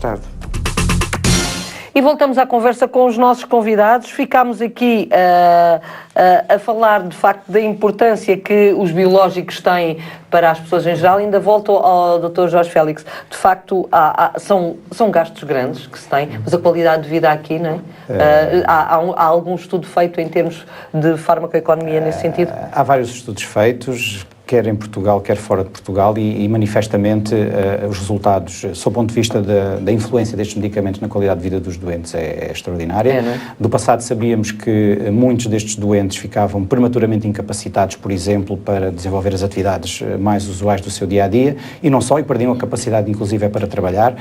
tarde. E voltamos à conversa com os nossos convidados. Ficámos aqui a falar, de facto, da importância que os biológicos têm para as pessoas em geral. Ainda volto ao Dr. Jorge Félix. De facto, são gastos grandes que se têm, mas a qualidade de vida aqui, não é? Há algum estudo feito em termos de farmacoeconomia nesse sentido? Há vários estudos feitos, quer em Portugal, quer fora de Portugal, e manifestamente os resultados, sob o ponto de vista da influência destes medicamentos na qualidade de vida dos doentes, é extraordinária. Não é? Do passado sabíamos que muitos destes doentes ficavam prematuramente incapacitados, por exemplo, para desenvolver as atividades mais usuais do seu dia-a-dia, e não só, e perdiam a capacidade, inclusive, para trabalhar.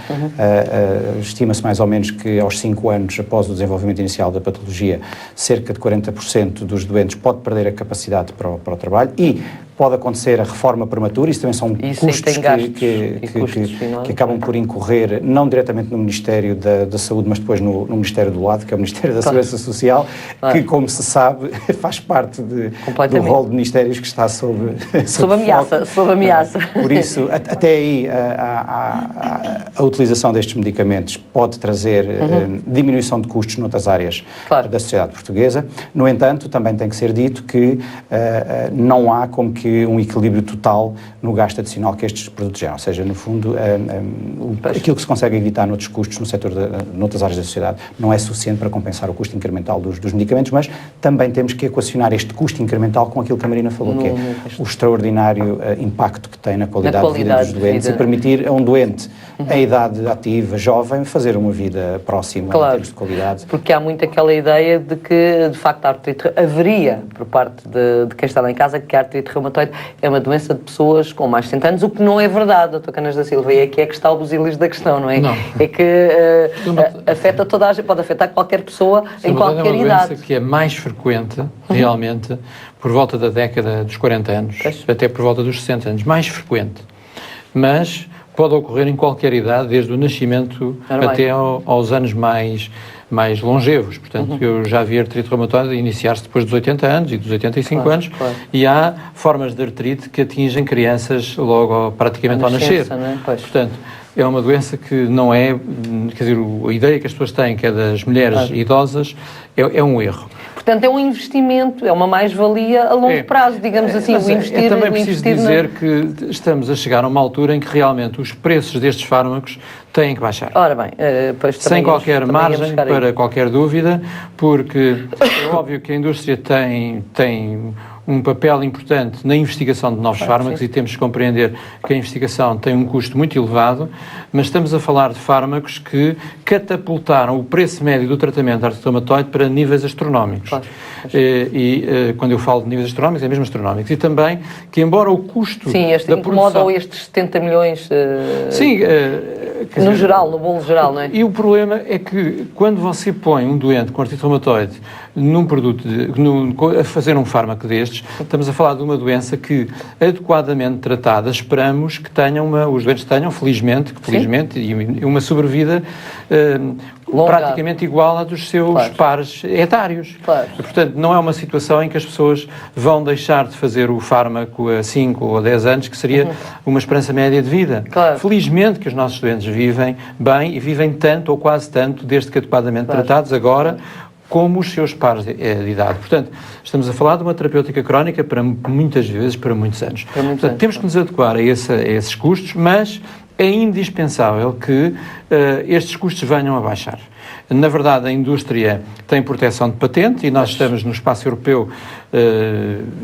Estima-se mais ou menos que aos 5 anos após o desenvolvimento inicial da patologia, cerca de 40% dos doentes pode perder a capacidade para o trabalho, e pode acontecer a reforma prematura. Isso também são custos que acabam por incorrer, não diretamente no Ministério da Saúde, mas depois no Ministério do lado, que é o Ministério da Segurança Social, que, como se sabe, faz parte do rol de ministérios que está sob ameaça. Por isso, até aí, a utilização destes medicamentos pode trazer diminuição de custos noutras áreas da sociedade portuguesa. No entanto, também tem que ser dito que não há como que um equilíbrio total no gasto adicional que estes produtos geram. Ou seja, no fundo, aquilo que se consegue evitar noutros custos no setor, noutras áreas da sociedade, não é suficiente para compensar o custo incremental dos medicamentos, mas também temos que equacionar este custo incremental com aquilo que a Marina falou, que é o extraordinário impacto que tem na qualidade de vida dos doentes, e permitir a um doente em idade ativa, jovem, fazer uma vida próxima em termos de qualidade. Porque há muito aquela ideia de que, de facto, a artrite haveria, por parte de quem está lá em casa, que a artrite reumatoide é uma doença de pessoas com mais de 60 anos, o que não é verdade, Dr. Canas da Silva, e aqui é que está o busilis da questão, não é? Não. É que afeta toda a gente, pode afetar qualquer pessoa em qualquer idade. É uma doença que é mais frequente, realmente, por volta da década dos 40 anos, até por volta dos 60 anos, mais frequente. Mas pode ocorrer em qualquer idade, desde o nascimento até aos anos mais longevos. Portanto, eu já vi artrite reumatoide iniciar-se depois dos 80 anos e dos 85 anos, e há formas de artrite que atingem crianças logo praticamente ao nascer. Não é? Portanto, é uma doença que não é, quer dizer, a ideia que as pessoas têm, que é das mulheres idosas, é um erro. Portanto, é um investimento, é uma mais-valia a longo prazo, digamos assim. É também preciso dizer que estamos a chegar a uma altura em que realmente os preços destes fármacos têm que baixar. Ora bem, sem qualquer margem para qualquer dúvida, porque é óbvio que a indústria tem um papel importante na investigação de novos fármacos, e temos que compreender que a investigação tem um custo muito elevado, mas estamos a falar de fármacos que catapultaram o preço médio do tratamento de artrite reumatoide para níveis astronómicos. Quando eu falo de níveis astronómicos, é mesmo astronómicos. E também que, embora o custo da produção... estes 70 milhões... no geral, no bolo geral, não é? E o problema é que, quando você põe um doente com artrite reumatoide num produto, a fazer um fármaco destes, estamos a falar de uma doença que, adequadamente tratada, esperamos que os doentes tenham, felizmente, e uma sobrevida praticamente igual à dos seus pares etários. Portanto, não é uma situação em que as pessoas vão deixar de fazer o fármaco a 5 ou 10 anos, que seria uma esperança média de vida. Felizmente que os nossos doentes vivem bem, e vivem tanto ou quase tanto, desde que adequadamente tratados agora, como os seus pares de idade. Portanto, estamos a falar de uma terapêutica crónica para muitas vezes, para muitos anos. Portanto, temos que nos adequar a esses custos, mas é indispensável que estes custos venham a baixar. Na verdade, a indústria tem proteção de patente, e nós estamos no espaço europeu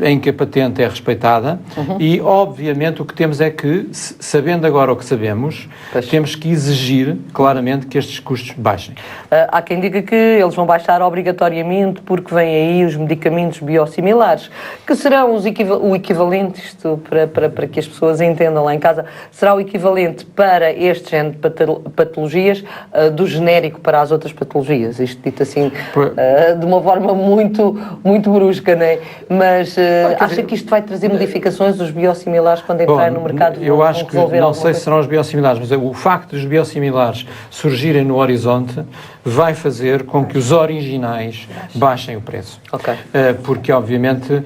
em que a patente é respeitada, e obviamente o que temos é que, sabendo agora o que sabemos, temos que exigir claramente que estes custos baixem. Há quem diga que eles vão baixar obrigatoriamente porque vêm aí os medicamentos biosimilares, que serão o equivalente, isto para que as pessoas entendam lá em casa, será o equivalente para este género de patologias do genérico para as outras patologias. Isto dito assim, de uma forma muito, muito brusca, não é? Mas acha que isto vai trazer modificações dos biosimilares quando entrar no mercado? Eu acho que, não sei se serão os biosimilares, mas o facto dos biosimilares surgirem no horizonte vai fazer com que os originais baixem o preço. Porque, obviamente,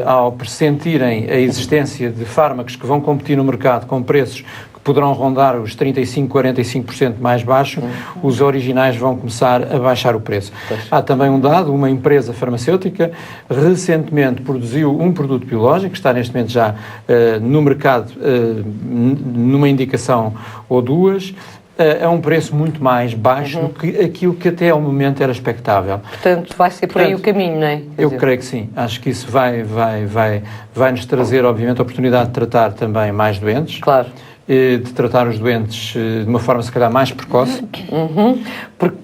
ao pressentirem a existência de fármacos que vão competir no mercado com preços poderão rondar os 35%, 45% mais baixo, os originais vão começar a baixar o preço. Há também um dado, uma empresa farmacêutica recentemente produziu um produto biológico, que está neste momento já no mercado, numa indicação ou duas, a um preço muito mais baixo do que aquilo que até ao momento era expectável. Portanto, vai ser por aí o caminho, não é? Eu creio que sim. Acho que isso vai-nos trazer, obviamente, a oportunidade de tratar também mais doentes. Claro. De tratar os doentes de uma forma, se calhar, mais precoce.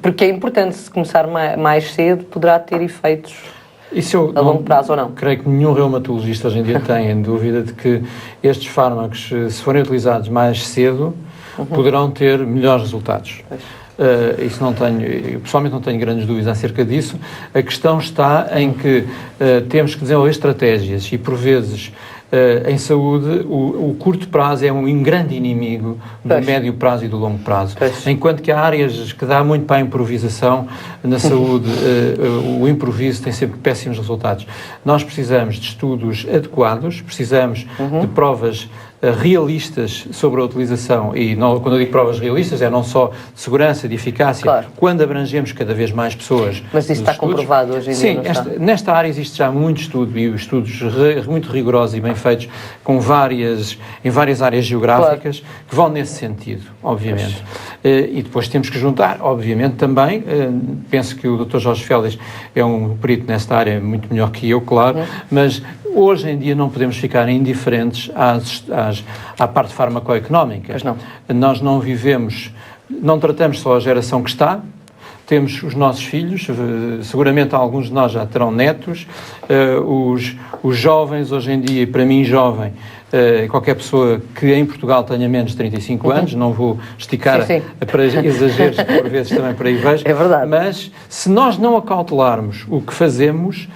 Porque é importante, se começar mais cedo, poderá ter efeitos a longo prazo ou não. Creio que nenhum reumatologista hoje em dia tem dúvida de que estes fármacos, se forem utilizados mais cedo, poderão ter melhores resultados. Isso eu pessoalmente não tenho grandes dúvidas acerca disso. A questão está em que temos que desenvolver estratégias e, por vezes, em saúde, o curto prazo é um grande inimigo do médio prazo e do longo prazo. Enquanto que há áreas que dá muito para a improvisação, na saúde, o improviso tem sempre péssimos resultados. Nós precisamos de estudos adequados, precisamos de provas realistas sobre a utilização, e não, quando eu digo provas realistas é não só de segurança, de eficácia, quando abrangemos cada vez mais pessoas. Mas isso está comprovado hoje em dia? Sim, nesta área existe já muito estudo, e estudos muito rigorosos e bem feitos, em várias áreas geográficas, que vão nesse sentido, obviamente. E depois temos que juntar, obviamente, também, penso que o Dr. Jorge Félix é um perito nesta área muito melhor que eu, claro, mas hoje em dia não podemos ficar indiferentes à parte farmacoeconómica. Pois não. Nós não tratamos só a geração que está, temos os nossos filhos, seguramente alguns de nós já terão netos, os jovens hoje em dia, e para mim jovem, qualquer pessoa que em Portugal tenha menos de 35 anos, não vou esticar para exageros, por vezes também por aí vejo, é verdade. Mas se nós não acautelarmos o que fazemos,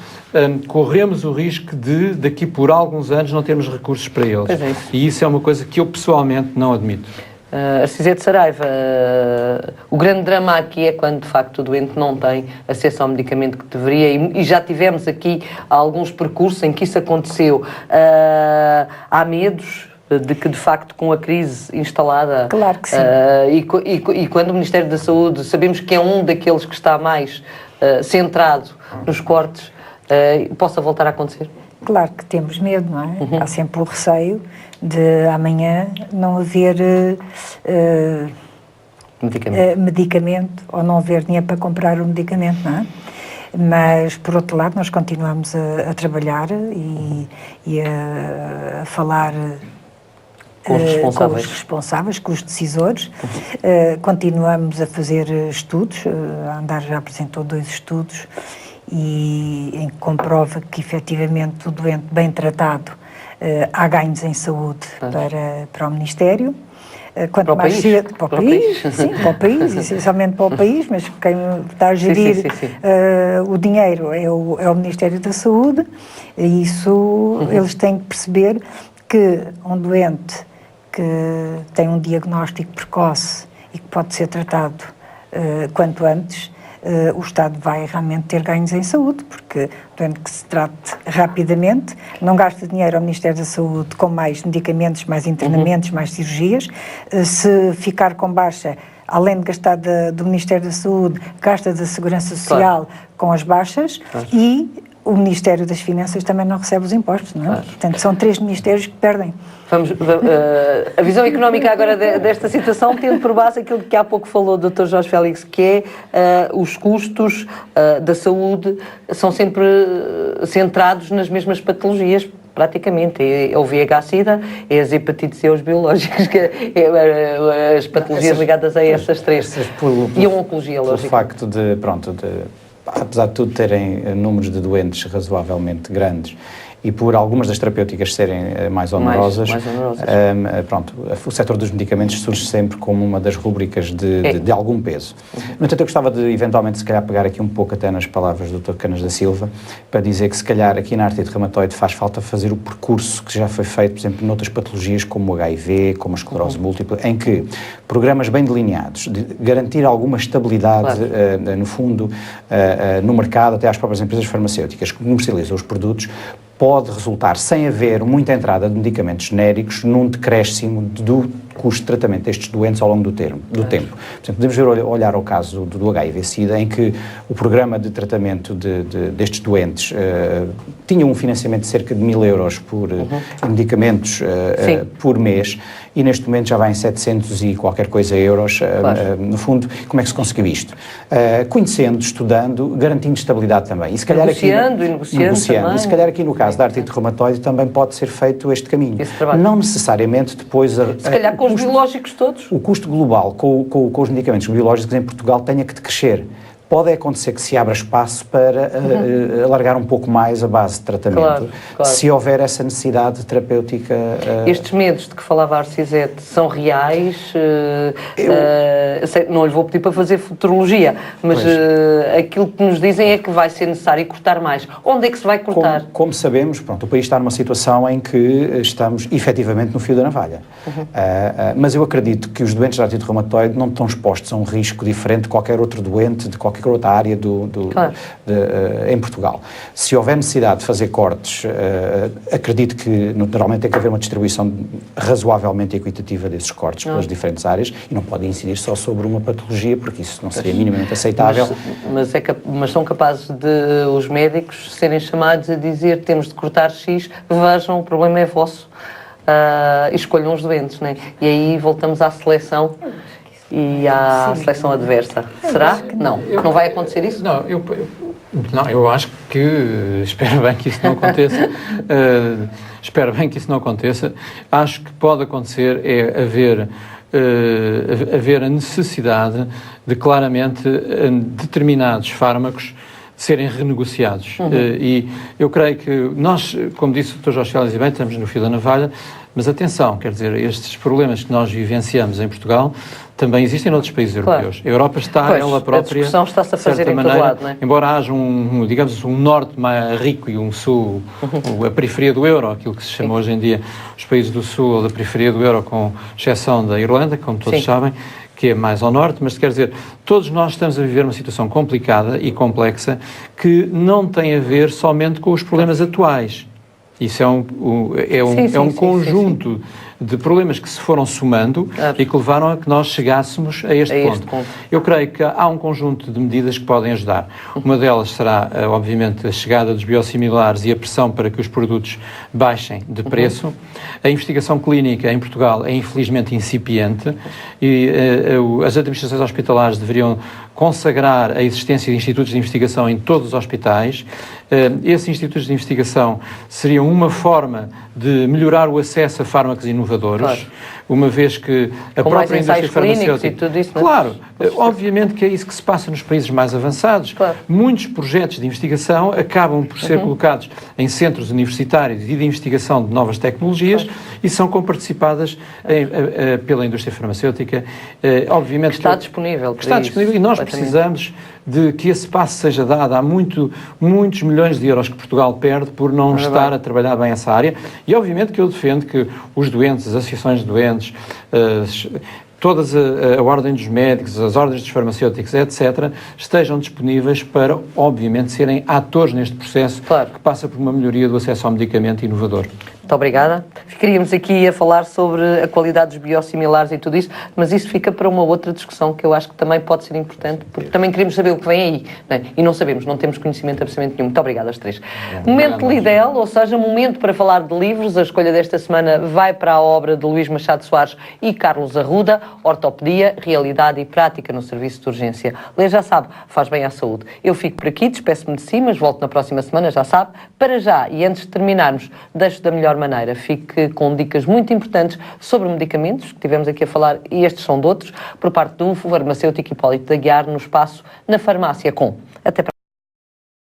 corremos o risco de, daqui por alguns anos, não termos recursos para eles. E isso é uma coisa que eu pessoalmente não admito. Arcizé de Saraiva, o grande drama aqui é quando de facto o doente não tem acesso ao medicamento que deveria, e já tivemos aqui alguns percursos em que isso aconteceu. Há medos de que de facto com a crise instalada, claro que sim. E quando o Ministério da Saúde, sabemos que é um daqueles que está mais centrado nos cortes, possa voltar a acontecer? Claro que temos medo, não é? Há sempre o receio de amanhã não haver medicamento ou não haver dinheiro para comprar o medicamento, não é? Mas, por outro lado, nós continuamos a trabalhar e a falar com os responsáveis, com os decisores. Continuamos a fazer estudos. A Andar já apresentou 2 estudos em que comprova que, efetivamente, o doente bem tratado há ganhos em saúde para o Ministério. Quanto para o mais país? cedo para o país, sim, para o país, essencialmente para o país, mas quem está a gerir o dinheiro é o Ministério da Saúde, e isso eles têm que perceber que um doente que tem um diagnóstico precoce e que pode ser tratado quanto antes, o Estado vai realmente ter ganhos em saúde, porque o doente que se trate rapidamente não gasta dinheiro ao Ministério da Saúde com mais medicamentos, mais internamentos, mais cirurgias. Se ficar com baixa, além de gastar do Ministério da Saúde, gasta da Segurança Social com as baixas, e o Ministério das Finanças também não recebe os impostos, não é? Portanto, são 3 ministérios que perdem. A visão económica agora desta situação, tendo por base aquilo que há pouco falou o Dr. Jorge Félix, que é os custos da saúde são sempre centrados nas mesmas patologias, praticamente. É o VIH-Sida, é as hepatites C, os biológicos, as patologias ligadas a essas 3. E a oncologia, lógico. O facto de, apesar de tudo terem números de doentes razoavelmente grandes e por algumas das terapêuticas serem mais onerosas, o setor dos medicamentos surge sempre como uma das rúbricas de algum peso. No entanto, eu gostava de, eventualmente, se calhar pegar aqui um pouco até nas palavras do Dr. Canas da Silva, para dizer que, se calhar, aqui na artrite reumatoide faz falta fazer o percurso que já foi feito, por exemplo, noutras patologias como o HIV, como a esclerose múltipla, em que programas bem delineados, de garantir alguma estabilidade, no fundo, no mercado, até às próprias empresas farmacêuticas que comercializam os produtos, pode resultar, sem haver muita entrada de medicamentos genéricos, num decréscimo custo de tratamento destes doentes ao longo do tempo. Portanto, podemos olhar ao caso do HIV-Sida, em que o programa de tratamento destes doentes tinha um financiamento de cerca de 1.000 euros por medicamentos por mês, e neste momento já vai em 700 e qualquer coisa euros. No fundo, como é que se conseguiu isto? Conhecendo, estudando, garantindo estabilidade também. E se calhar negociando também. E se calhar aqui no caso da artrite reumatoide também pode ser feito este caminho. Não necessariamente depois... Se calhar com os biológicos todos. O custo global com os medicamentos biológicos em Portugal tenha que decrescer. Pode acontecer que se abra espaço para alargar um pouco mais a base de tratamento, se houver essa necessidade terapêutica. Estes medos de que falava a Arcisete são reais? Não lhe vou pedir para fazer futurologia, mas aquilo que nos dizem é que vai ser necessário cortar mais. Onde é que se vai cortar? Como sabemos, o país está numa situação em que estamos efetivamente no fio da navalha. Mas eu acredito que os doentes de artrite reumatoide não estão expostos a um risco diferente de qualquer outro doente, de qualquer outra área em Portugal. Se houver necessidade de fazer cortes, acredito que naturalmente tem que haver uma distribuição razoavelmente equitativa desses cortes pelas diferentes áreas, e não podem incidir só sobre uma patologia, porque isso não seria minimamente aceitável. Mas são capazes de os médicos serem chamados a dizer: temos de cortar X, vejam, o problema é vosso, e escolham os doentes, não é? E aí voltamos à seleção e à seleção adversa. Será? Não vai acontecer isso? Não, eu acho que espero bem que isso não aconteça. Espero bem que isso não aconteça. Acho que pode acontecer haver a necessidade de claramente determinados fármacos serem renegociados. E eu creio que nós, como disse o Dr. Jorge Félix, e bem, estamos no fio da navalha, mas atenção, quer dizer, estes problemas que nós vivenciamos em Portugal também existem noutros países europeus. A Europa está, ela própria... A discussão está-se a fazer em todo lado, não é? Embora haja digamos, um norte mais rico e um sul, a periferia do euro, aquilo que se chama hoje em dia os países do sul ou da periferia do euro, com exceção da Irlanda, como todos sabem, que é mais ao norte, mas quer dizer, todos nós estamos a viver uma situação complicada e complexa que não tem a ver somente com os problemas atuais. Isso é um conjunto de problemas que se foram somando e que levaram a que nós chegássemos a este ponto. Eu creio que há um conjunto de medidas que podem ajudar. Uma delas será, obviamente, a chegada dos biosimilares e a pressão para que os produtos baixem de preço. A investigação clínica em Portugal é infelizmente incipiente e as administrações hospitalares deveriam consagrar a existência de institutos de investigação em todos os hospitais. Esses institutos de investigação seriam uma forma de melhorar o acesso a fármacos inovadores, uma vez que a própria indústria farmacêutica... E tudo isso, claro, obviamente que é isso que se passa nos países mais avançados. Muitos projetos de investigação acabam por ser colocados em centros universitários e de investigação de novas tecnologias e são comparticipadas pela indústria farmacêutica. Obviamente que está disponível. Está disponível e nós precisamos de que esse passo seja dado. Há muitos milhões de euros que Portugal perde por não estar a trabalhar bem essa área e obviamente que eu defendo que os doentes, as associações de doentes, todas a ordem dos médicos, as ordens dos farmacêuticos, etc., estejam disponíveis para, obviamente, serem atores neste processo que passa por uma melhoria do acesso ao medicamento inovador. Muito obrigada. Ficaríamos aqui a falar sobre a qualidade dos biosimilares e tudo isso, mas isso fica para uma outra discussão que eu acho que também pode ser importante, porque também queremos saber o que vem aí, não é? E não sabemos, não temos conhecimento absolutamente nenhum. Muito obrigada às três. Momento Lidl, ou seja, momento para falar de livros. A escolha desta semana vai para a obra de Luís Machado Soares e Carlos Arruda, Ortopedia, Realidade e Prática no Serviço de Urgência. Lê, já sabe, faz bem à saúde. Eu fico por aqui, despeço-me de si, mas volto na próxima semana, já sabe. Para já, e antes de terminarmos, deixo da melhor maneira. Fique com dicas muito importantes sobre medicamentos, que tivemos aqui a falar, e estes são de outros, por parte do farmacêutico Hipólito de Aguiar, no espaço Na Farmácia Com.